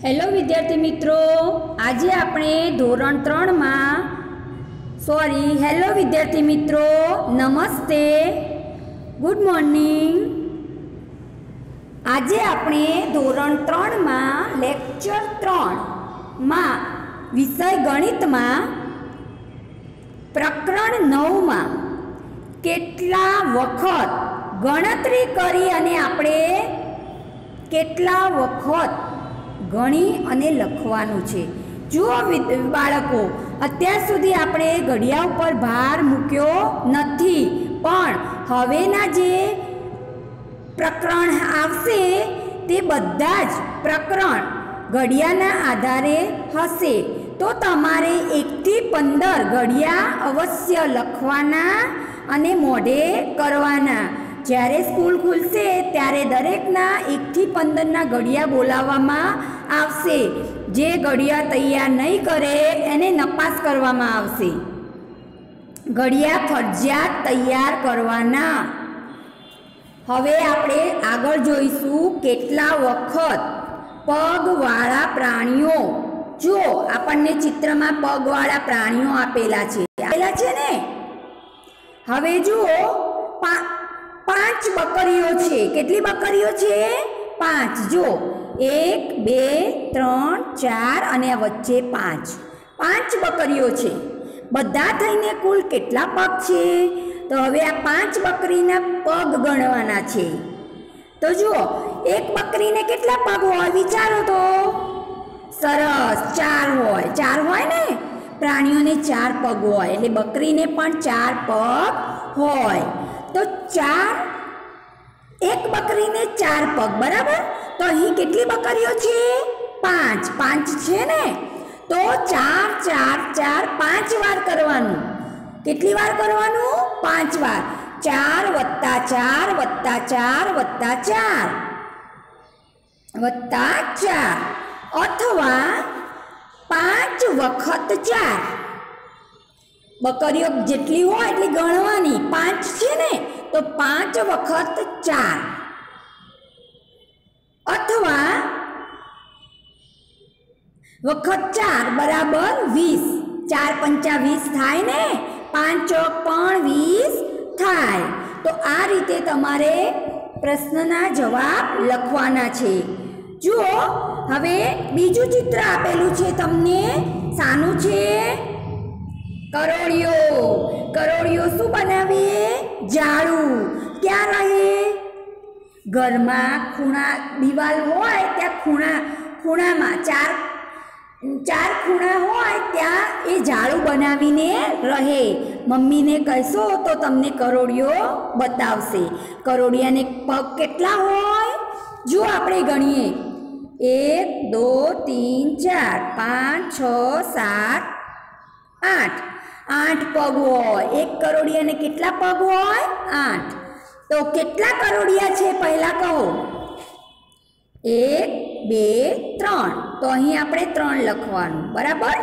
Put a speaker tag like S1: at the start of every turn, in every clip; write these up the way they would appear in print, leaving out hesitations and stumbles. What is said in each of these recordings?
S1: Hello વિદ્યાર્થી મિત્રો, આજે આપણે ધોરણ 3 માં હેલો વિદ્યાર્થી મિત્રો, નમસ્તે, ગુડ મોર્નિંગ. આજે આપણે ધોરણ 3 માં લેક્ચર 3 માં વિષય ગણિતમાં પ્રકરણ 9 માં કેટલા વખત ગણતરી કરી અને આપણે કેટલા વખત ગણી અને લખવાનું છે. જુઓ બાળકો, અત્યાર સુધી આપણે ઘડિયા ઉપર ભાર મૂક્યો નથી, પણ હવેના જે પ્રકરણ આવશે તે બધા જ પ્રકરણ ઘડિયાના આધારે હશે. તો તમારે 1 થી 15 ઘડિયા અવશ્ય લખવાના અને મોઢે કરવાના. જ્યારે સ્કૂલ ખુલશે ત્યારે દરેકના 1 થી 15ના ઘડિયા બોલાવવામાં આવશે. જે ઘડિયા તૈયાર નહીં કરે એને નપાસ કરવામાં આવશે. ઘડિયા ફરજિયાત તૈયાર કરવાના. હવે આપણે આગળ જોઈશું કેટલા વખત પગવાળા પ્રાણીઓ. જો આપણને ચિત્રમાં પગવાળા પ્રાણીઓ આપેલા છે ને. હવે જુઓ 5 બકરીઓ છે. કેટલી બકરીઓ છે? 5. જો 1 2 3 4 અને વચ્ચે 5. 5 બકરીઓ છે. બધા થઈને કુલ કેટલા પગ છે? તો હવે આ 5 બકરીના પગ ગણવાના છે. તો જુઓ, એક બકરીને કેટલા પગ હોય વિચારો તો. સરસ, 4 હોય. 4 હોય ને, પ્રાણીઓને 4 પગ હોય, એટલે બકરીને પણ 4 પગ હોય. તો 4, એક બકરીને 4 પગ, બરાબર. તો અહીં કેટલી બકરીઓ છે? 5. 5 છે ને, તો 4 4 4 5 વાર કરવાનું. કેટલી વાર કરવાનું? 5 વાર. 4 + 4 + 4 + 4 + 4, અથવા 5 વખત 4. બકરીઓ જેટલી હોય એટલી ગણવાની. 5 છે ને, તો 5 વખત 4, અથવા વખત 4 બરાબર 20. 4 × 5 = 20 થાય ને, 5 ચોક પણ 20 થાય. તો આ રીતે તમારે પ્રશ્નના જવાબ લખવાના છે. જુઓ, હવે બીજું ચિત્ર આપેલું છે તમને. શાનું છે? કરોળિયો. કરોળિયો શું બનાવે? જાળું. ક્યાં રહે? ઘરમાં ખૂણા, દિવાલ હોય ત્યાં ખૂણામાં 4 ખૂણા હોય ત્યાં એ જાળું બનાવીને રહે. મમ્મીને કહેશો તો તમને કરોળિયો બતાવશે. કરોળિયાને પગ કેટલા હોય? જો આપણે ગણીએ 1 2 3 4 5 6 7 8. 8 પગ હોય. એક કરોળિયાને કેટલા પગ હોય? 8. તો કેટલા કરોળિયા છે પહેલા કહો? 1 2 3. તો અહીં આપણે 3 લખવાનું, બરાબર.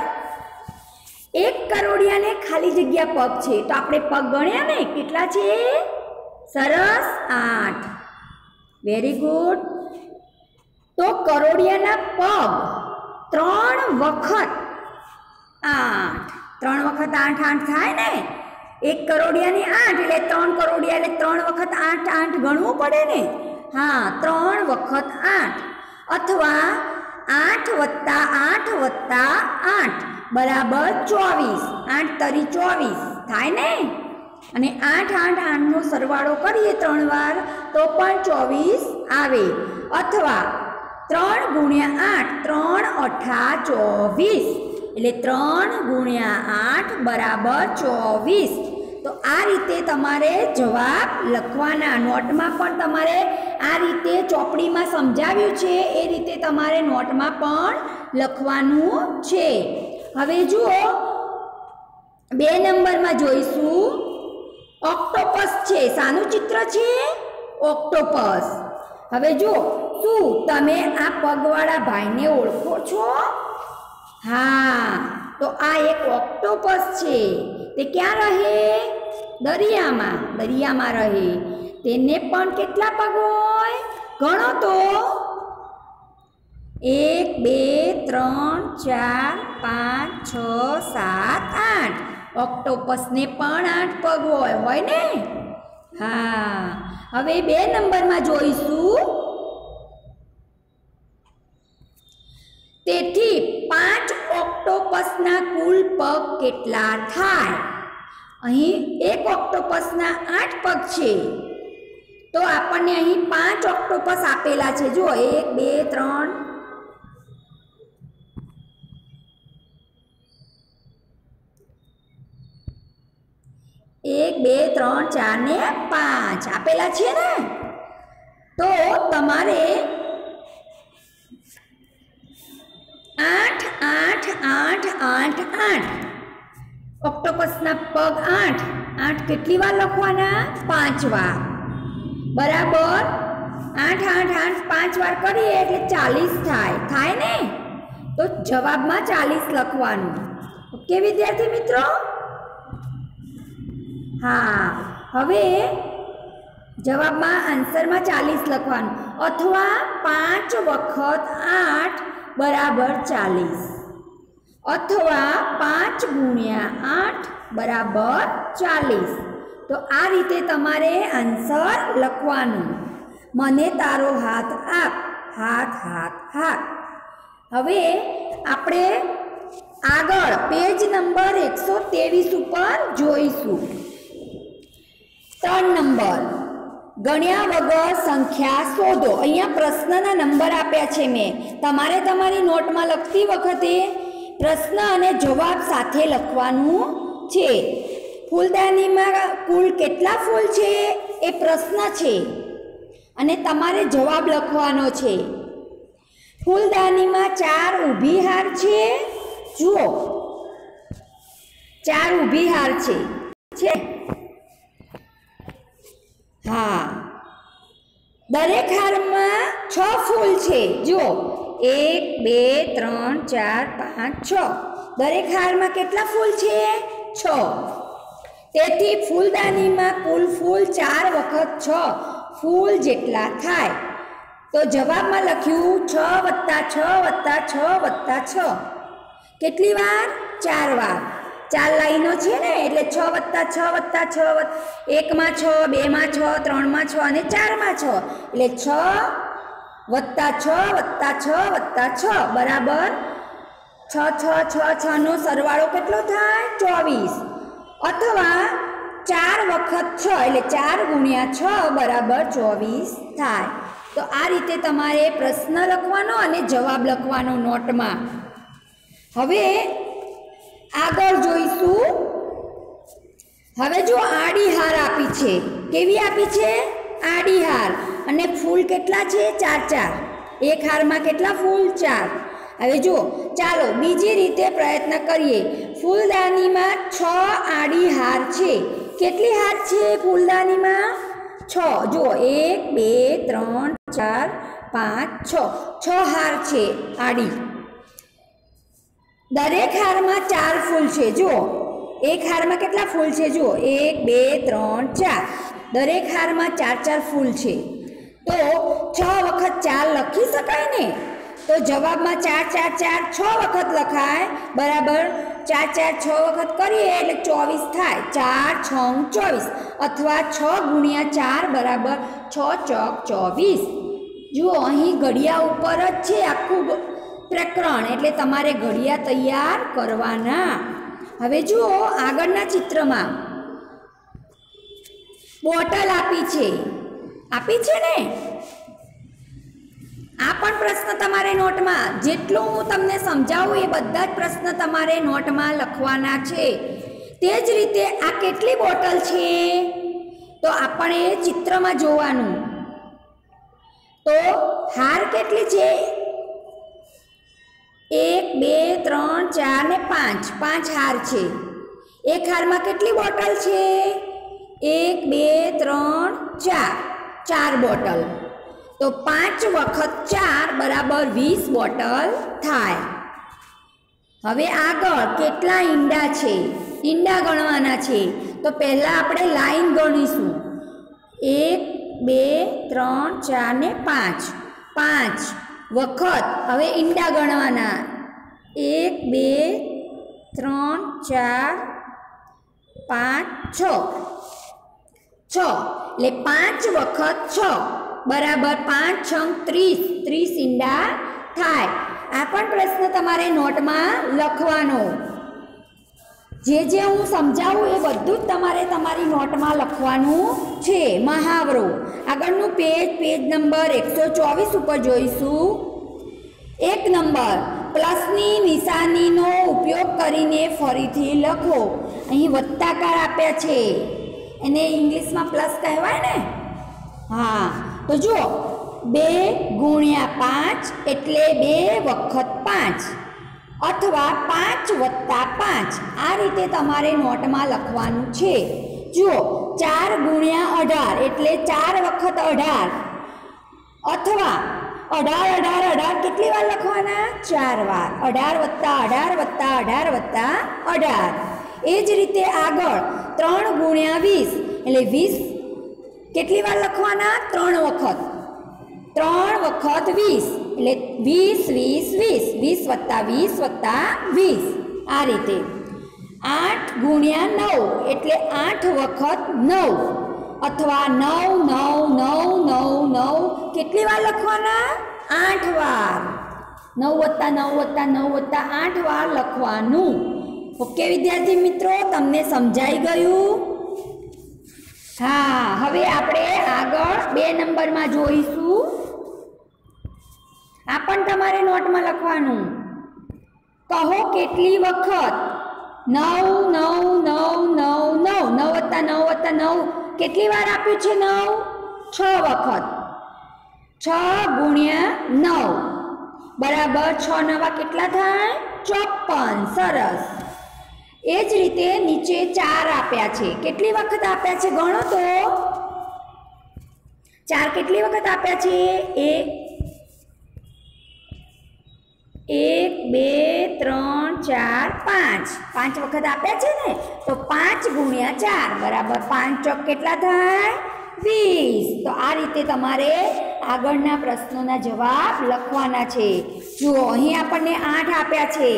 S1: એક કરોળિયાને ખાલી જગ્યા પગ છે, તો આપણે પગ ગણ્યા ને, કેટલા છે? સરસ, 8. Very good. તો કરોળિયાના પગ 3 વખત 8. 3 વખત 8 8 થાય ને. એક કરોળિયાની 8 એટલે 3 કરોળિયા, એટલે 3 વખત 8 8 ગણવું પડે ને. હા, 3 વખત 8, અથવા 8 + 8 + 8 બરાબર 24. 8 તરી 24 થાય ને. અને 8 8 8નો સરવાળો કરીએ 3 વાર તો પણ 24 આવે. અથવા 3 × 8 3 × 8 = 24, એટલે 3 × 8 બરાબર 24. તો આ રીતે તમારે જવાબ લખવાના. નોટમાં પણ તમારે આ રીતે ચોપડીમાં સમજાવ્યું છે એ રીતે તમારે નોટમાં પણ લખવાનું છે. હવે જુઓ, 2 નંબરમાં જોઈશું ઓક્ટોપસ છે. શાનું ચિત્ર છે? ઓક્ટોપસ. હવે જુઓ, શું તમે આ પગવાળા ભાઈને ઓળખો છો? હા, તો આ એક ઓક્ટોપસ છે. તે ક્યાં રહે? દરિયામાં રહે. તેને પણ કેટલા પગ હોય? ગણો તો. 1 2 3 4 5 6 7 8 ઓક્ટોપસને પણ 8 પગ હોય ને? હા, હવે 2 નંબરમાં જોઈશું. તેથી 5 ઓક્ટોપસના કુલ પગ કેટલા થાય? અહીં એક ઓક્ટોપસના 8 પગ છે, તો આપણને અહીં 5 ઓક્ટોપસ આપેલા છે. જો 1 2 3 1 2 3 4 ને 5 આપેલા છે ને? તો તમારે 8 8 8 8 8 ઓક્ટોપસના પગ 8 8 કેટલી વાર લખવાના? 5 વાર. બરાબર. 8 8 8 5 વાર કરીએ એટલે 40 થાય ને? તો જવાબમાં 40 લખવાનું. ઓકે વિદ્યાર્થી મિત્રો? હા, હવે જવાબમાં આન્સરમાં 40 લખવાનું, અથવા 5 વખત 8 બરાબર 40, અથવા 5 ગુણ્યા 8 બરાબર 40. તો આ રીતે તમારે આન્સર લખવાનું. મને તારો હાથ આપ, હાથ હાથ હાથ. હવે આપણે આગળ પેજ નંબર 123 ઉપર જોઈશું. 3 નંબર, ગણ્યા વગર સંખ્યા શોધો. અહીંયા પ્રશ્નના નંબર આપ્યા છે મેં. તમારે તમારી નોટમાં લખતી વખતે પ્રશ્ન અને જવાબ સાથે લખવાનું છે. ફૂલદાનીમાં કુલ કેટલા ફૂલ છે એ પ્રશ્ન છે અને તમારે જવાબ લખવાનો છે. ફૂલદાનીમાં 4 ઊભી હાર છે. જુઓ, 4 ઊભી હાર છે. હા, દરેક હારમાં 6 ફૂલ છે. જુઓ, 1 2 3 4 5 6. દરેક હારમાં કેટલા ફૂલ છે? 6. તેથી ફૂલદાનીમાં કુલ ફૂલ 4 વખત 6 ફૂલ જેટલા થાય. તો જવાબમાં લખ્યું 6 + 6 + 6 + 6. કેટલી વાર? 4 વાર. 4 લાઈનો છે ને, એટલે 6 + 6 + 6, 1 માં 6, 2 માં 6, 3 માં 6 અને 4 માં 6, એટલે 6 + 6 + 6 + 6 બરાબર 6 6 6 6 નો સરવાળો કેટલો થાય? 24. અથવા 4 વખત 6 એટલે 4 ગુણ્યા 6 બરાબર 24 થાય. તો આ રીતે તમારે પ્રશ્ન લખવાનો અને જવાબ લખવાનો નોટમાં. હવે આગળ જોઈશું. હવે જો આડી હાર આપી છે. કેવી આપી છે? આડી હાર. અને ફૂલ કેટલા છે? 4 4. એક હારમાં કેટલા ફૂલ? 4. હવે જો ચાલો બીજી રીતે પ્રયત્ન કરીએ. ફૂલદાનીમાં 6 આડી હાર છે. કેટલી હાર છે ફૂલદાનીમાં? 6. જુઓ, 1 2 3 4 5 6. 6 હાર છે આડી. દરેક હારમાં 4 ફૂલ છે. જુઓ, એક હારમાં કેટલા ફૂલ છે? જુઓ, 1 2 3 4. દરેક હારમાં 4 4 ફૂલ છે. તો 6 વખત 4 લખી શકાય ને? તો જવાબમાં 4 4 4 6 વખત લખાય. બરાબર 4 4 6 વખત કરીએ એટલે 24 થાય. 4 6 24. અથવા 6 ગુણ્યા 4 બરાબર 6 ચોક 24. જુઓ, અહીં ઘડિયા ઉપર જ છે આખું પ્રકરણ, એટલે તમારે ઘડિયા તૈયાર કરવાના. હવે જુઓ આગળના ચિત્રમાં બોટલ આપી છે ને? આ પણ પ્રશ્ન તમારે નોટમાં, જેટલું હું તમને સમજાવું એ બધા જ પ્રશ્ન તમારે નોટમાં લખવાના છે. તે જ રીતે આ કેટલી બોટલ છે? તો આપણે ચિત્રમાં જોવાનું. તો હાર કેટલી છે? 1 2 3 4 ને 5. 5 હાર છે. એક હારમાં કેટલી બોટલ છે? 1 2 3 4. 4 બોટલ. તો 5 વખત 4 બરાબર 20 બોટલ થાય. હવે આગળ કેટલા ઈંડા છે? ઈંડા ગણવાના છે. તો પહેલાં આપણે લાઈન ગણીશું. 1 2 3 4 ને 5. 5 વખત હવે ઈંડા ગણવાના 1 2 3 4 5 6 એટલે 5 વખત 6 બરાબર 5 6 30 ઈંડા થાય। આ પણ પ્રશ્ન તમારે નોટમાં લખવાનો। જે હું સમજાવું એ બધું જ તમારે તમારી નોટમાં લખવાનું છે। મહાવરો આગળનું પેજ નંબર 124 ઉપર જોઈશું। 1 નંબર પ્લસની નિશાનીનો ઉપયોગ કરીને ફરીથી લખો। અહીં વત્તાકાર આપ્યા છે, એને ઇંગ્લિશમાં પ્લસ કહેવાય ને। હા, તો જુઓ 2 ગુણ્યા 5 એટલે 2 વખત 5 અથવા 5 વત્તા 5 આ રીતે તમારે નોટમાં લખવાનું છે। જુઓ 4 ગુણ્યા 18 એટલે 4 વખત 18 અથવા 18 કેટલી વાર લખવાના? 4 વાર। 18 વત્તા 18 વત્તા 18 વત્તા 18। એ જ રીતે આગળ 3 ગુણ્યા 20 એટલે 20 કેટલી વાર લખવાના? 3 વખત। 3 વખત 20 એટલે 20 20 20 વત્તા 20 વત્તા 20 આ રીતે। 8 ગુણ્યા 9 એટલે 8 વખત 9 અથવા 9 9 9 9 9 કેટલી વાર લખવાના? 8 વાર। 9 વત્તા 9 વત્તા 9 વત્તા 8 વાર લખવાનું। ઓકે વિદ્યાર્થી મિત્રો, તમને સમજાઈ ગયું? હા, હવે આપણે આગળ 2 નંબરમાં જોઈશું। આ પણ તમારે નોટમાં લખવાનું। કહો કેટલી વખત 9 9 9 9 9 9 વત્તા 9 વત્તા 9 કેટલી વાર આપ્યું છે? 9 6 વખત। 6 ગુણ્યા 9 બરાબર 6 નવા કેટલા થાય? 54। સરસ। એ જ રીતે નીચે 4 આપ્યા છે, કેટલી વખત આપ્યા છે ગણો તો। 4 કેટલી વખત આપ્યા છે? 1 2 3 4 5 5 વખત આપ્યા છે ને, તો 5 ગુણ્યા 4 બરાબર 5 ચોક કેટલા થાય? 20। તો આ રીતે તમારે આગળના પ્રશ્નોના જવાબ લખવાના છે। જુઓ અહીં આપણને 8 આપ્યા છે,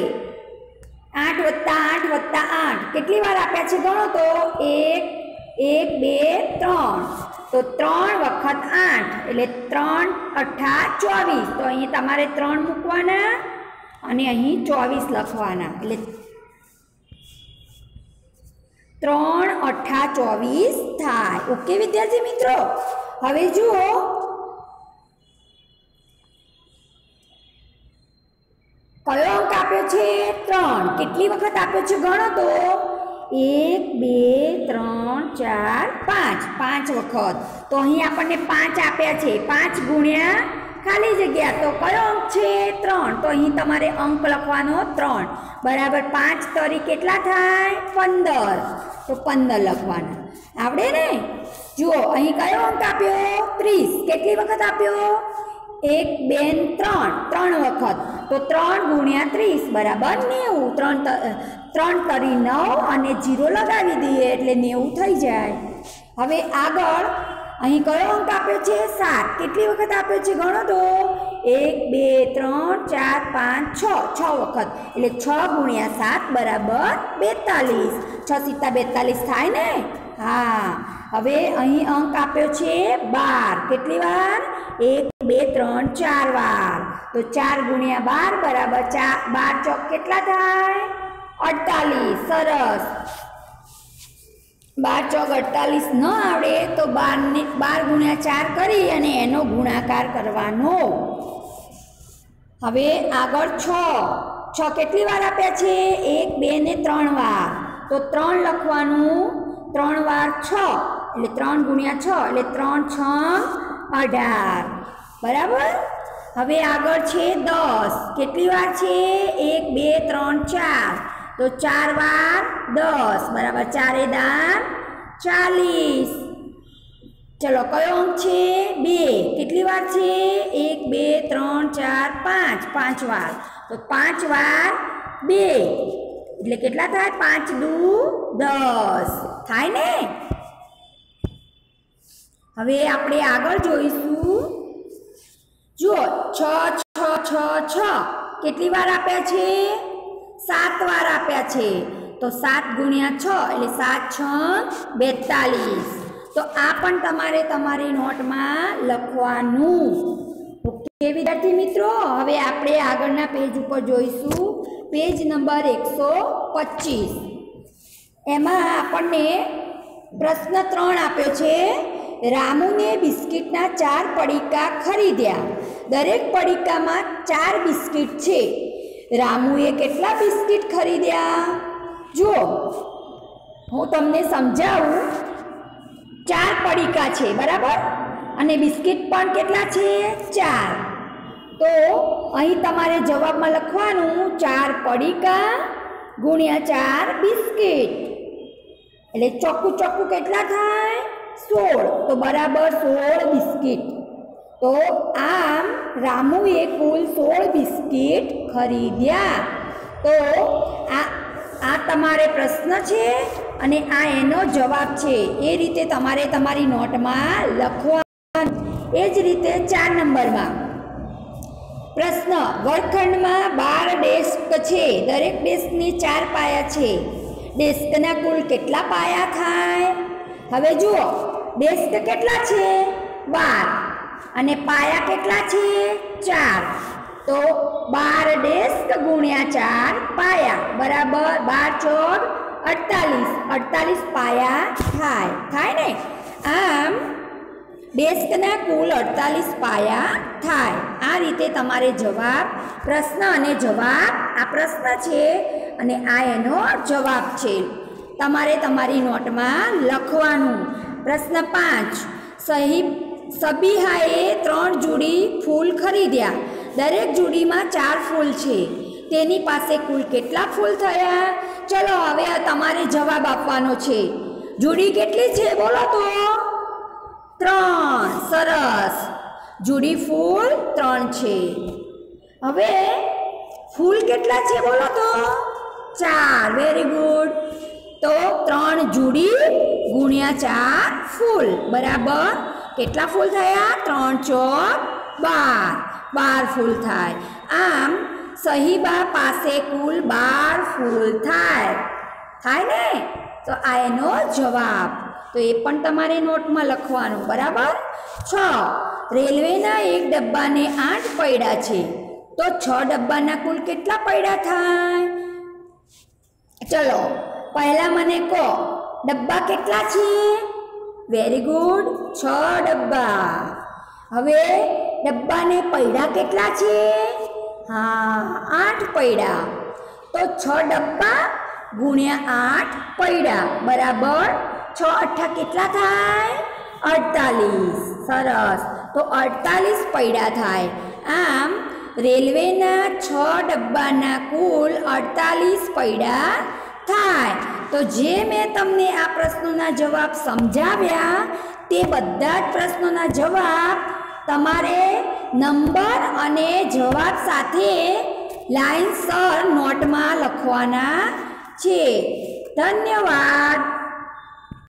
S1: 8 વત્તા 8 વત્તા 8 કેટલી વાર આપ્યા છે ગણો તો। 1 1 2 3 તો 3 વખત 8 એટલે 3 8 24। તો અહીં તમારે 3 મૂકવાના અને અહીં 24 લખવાના, એટલે 3 8 24 થાય। ઓકે વિદ્યાર્થી મિત્રો, હવે જુઓ કયો અંક આપ્યો છે? 3 કેટલી વખત આપ્યો છે ગણો તો। 1 2 3 4 5 5 વખત। તો અહીં આપણને 5 આપ્યા છે, 5 ગુણ્યા ખાલી જગ્યા તો કયો અંક છે? 3। તો અહીં તમારે અંક લખવાનો 3 બરાબર 5 તરી કેટલા થાય? 15। તો 15 લખવાના, આવડે ને? જુઓ અહીં કયો અંક આપ્યો? 30 કેટલી વખત આપ્યો? 1 2 3 વખત। તો 3 ગુણ્યા 30 બરાબર 90। 3 તરી 9 અને 0 લગાવી દઈએ એટલે 90 થઈ જાય। હવે આગળ અહીં કયો અંક આપ્યો છે? 7 કેટલી વખત આપ્યો છે ગણો તો। 1 2 3 4 5 6 વખત, એટલે 6 ગુણ્યા 7 બરાબર 42। 6 × 42 થાય ને? હા, હવે અહીં અંક આપ્યો છે 12 કેટલી વાર? 1 2 3 4 વાર। તો 4 ગુણ્યા 12 બરાબર 12 ચોક કેટલા થાય? 48। સરસ। 12 ચોક 48 ન આવડે તો 12 ગુણ્યા 4 કરી અને એનો ગુણાકાર કરવાનો। હવે આગળ 6 કેટલી વાર આપ્યા છે? 1 2 ને 3 વાર। તો 3 લખવાનું, 3 વાર 6 એટલે 3 ગુણ્યા 6 એટલે 3 6 18 બરાબર। હવે આગળ છે 10 કેટલી વાર છે? 1 2 3 4 તો 4 વાર 10 બરાબર 4 × 40। ચલો કયો અંક છે? 2 કેટલી વાર છે? 1 2 3 4 5 5 વાર। તો 5 વાર 2 એટલે કેટલા થાય? 5 દુ 10 થાય ને? હવે આપણે આગળ જોઈશું। જુઓ 6 6 6 6 કેટલી વાર આપ્યા છે? 7 વાર આપ્યા છે. તો 7 ગુણ્યા 6 એટલે 7 6 42. તો આ પણ તમારે તમારી નોટમાં લખવાનું. ઓકે વિદ્યાર્થી મિત્રો, હવે આપણે આગળના પેજ ઉપર જોઈશું. Page number 125. એમાં આપણને પ્રશ્ન 3 આપ્યો છે. રામુને બિસ્કિટના 4 પડીકા ખરીદ્યા. દરેક પડીકામાં 4 બિસ્કિટ છે. રામુએ કેટલા બિસ્કિટ ખરીદ્યા? જુઓ, હું તમને સમજાવું. 4 પડીકા છે, બરાબર, અને બિસ્કિટ પણ કેટલા છે? 4. તો અહીં તમારે જવાબમાં લખવાનું 4 પડીકા ગુણ્યા 4 બિસ્કિટ. એટલે ચોખ્ખું ચોખ્ખું કેટલા થાય? 16. તો બરાબર 16 બિસ્કિટ. તો આમ રામુએ કુલ 16 બિસ્કિટ ખરીદ્યા. તો આ તમારે પ્રશ્ન છે અને આ એનો જવાબ છે. એ રીતે તમારે તમારી નોટમાં લખવાનું. એ જ રીતે 4 નંબરમાં પ્રશ્ન. વર્ગખંડમાં 12 ડેસ્ક છે. દરેક ડેસ્કની 4 પાયા છે. ડેસ્કના કુલ કેટલા પાયા થાય? હવે જુઓ, ડેસ્ક કેટલા છે? 12. અને પાયા કેટલા છે? 4. તો 12 ડેસ્ક ગુણ્યા 4 પાયા બરાબર 12 ચોક 48. 48 પાયા થાય ને? આમ ડેસ્કના કુલ 48 પાયા થાય. આ રીતે તમારે જવાબ, પ્રશ્ન અને જવાબ, આ પ્રશ્ન છે અને આ એનો જવાબ છે. તમારે તમારી નોટમાં લખવાનું. પ્રશ્ન 5. સબીહાએ 3 જોડી ફૂલ ખરીદ્યા. દરેક જોડીમાં 4 ફૂલ છે. તેની પાસે કુલ કેટલા ફૂલ થયા? ચલો હવે તમારે જવાબ આપવાનો છે. જોડી કેટલી છે બોલો તો? 3. સરસ. જોડી ફૂલ 3 છે. હવે ફૂલ કેટલા છે બોલો તો? 4. Very good. તો 3 જોડી ગુણ્યા 4 ફૂલ બરાબર કેટલા ફૂલ થયા? 3 ચોક 12. 12 ફૂલ થાય. આમ સહીબા પાસે કુલ 12 ફૂલ થાય ને? તો આ એનો જવાબ. તો એ પણ તમારે નોટમાં લખવાનું, બરાબર. 6. રેલવેના એક ડબ્બાને 8 પૈડા છે. તો 6 ડબ્બાના કુલ કેટલા પૈડા થાય? ચલો પહેલા મને કહો, ડબ્બા કેટલા છે? વેરી ગુડ, 6 ડબ્બા. હવે ડબ્બાને પૈડા કેટલા છે? હા, 8 પૈડા. તો 6 ડબ્બા ગુણ્યા 8 પૈડા બરાબર 6 અઠ્ઠા કેટલા થાય? 48. સરસ. તો 48 પૈડા થાય. આમ રેલવેના 6 ડબ્બાના કુલ 48 પૈડા થાય. તો જે મેં તમને આ પ્રશ્નોના જવાબ સમજાવ્યા તે બધા જ પ્રશ્નોના જવાબ તમારે નંબર અને જવાબ સાથે લાઇનસર નોટમાં લખવાના છે. ધન્યવાદ.